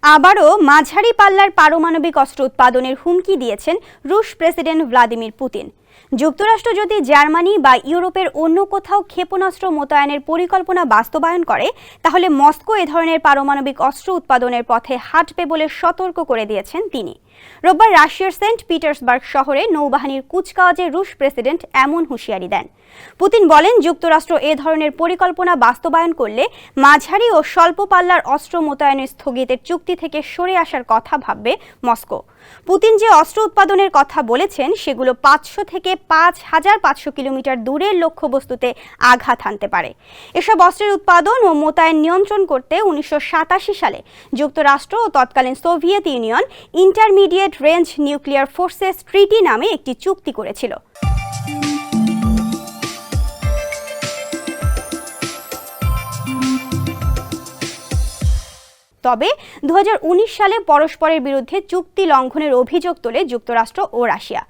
আবারও মাঝারি পাল্লার পারমাণবিক অস্ত্র উৎপাদনের হুমকি দিয়েছেন রুশ প্রেসিডেন্ট ভ্লাদিমির পুতিন। যুক্তরাষ্ট্র যদি জার্মানি বা ইউরোপের অন্য কোথাও ক্ষেপণাস্ত্র মোতায়েনের পরিকল্পনা বাস্তবায়ন করে, তাহলে মস্কো এ ধরনের পারমাণবিক অস্ত্র উৎপাদনের পথে হাঁটবে বলে সতর্ক করে দিয়েছেন তিনি। রোববার রাশিয়ার সেন্ট পিটার্সবার্গ শহরে নৌবাহিনীর কুচকাওয়াজে রুশ প্রেসিডেন্ট এমন হুঁশিয়ারি দেন। পুতিন বলেন, যুক্তরাষ্ট্র এ ধরনের পরিকল্পনা বাস্তবায়ন করলে মাঝারি ও স্বল্প পাল্লার অস্ত্র মোতায়েনের স্থগিতের চুক্তি থেকে সরে আসার কথা ভাববে মস্কো। পুতিন যে অস্ত্র উৎপাদনের কথা বলেছেন, সেগুলো 500 থেকে 5500 কিলোমিটার দূরের লক্ষ্যবস্তুতে আঘাত হানতে পারে। এসব অস্ত্রের উৎপাদন ও মোতায়েন নিয়ন্ত্রণ করতে 1987 সালে যুক্তরাষ্ট্র ও তৎকালীন Soviet union intermediate range nuclear forces ট্রিটি নামে একটি চুক্তি করেছিল। তবে 2019 সালে পরস্পরের বিরুদ্ধে চুক্তি লঙ্ঘনের অভিযোগ তোলে যুক্তরাষ্ট্র ও রাশিয়া।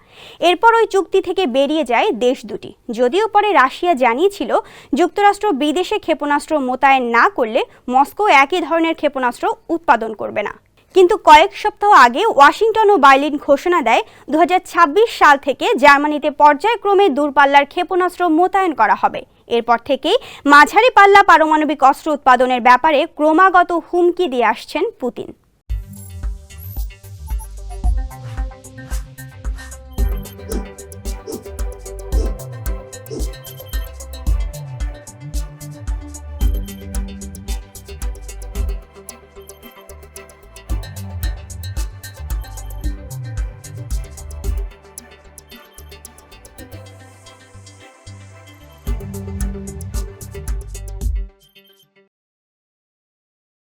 এরপর ওই চুক্তি থেকে বেরিয়ে যায় দেশ দুটি। যদিও পরে রাশিয়া জানিয়েছিল, যুক্তরাষ্ট্র বিদেশে ক্ষেপণাস্ত্র মোতায়েন না করলে মস্কো একই ধরনের ক্ষেপণাস্ত্র উৎপাদন করবে না। কিন্তু কয়েক সপ্তাহ আগে ওয়াশিংটন ও বার্লিন ঘোষণা দেয়, 2026 সাল থেকে জার্মানিতে পর্যায়ক্রমে দূরপাল্লার ক্ষেপণাস্ত্র মোতায়েন করা হবে। এরপর থেকেই মাঝারি পাল্লা পারমাণবিক অস্ত্র উৎপাদনের ব্যাপারে ক্রমাগত হুমকি দিয়ে আসছেন পুতিন।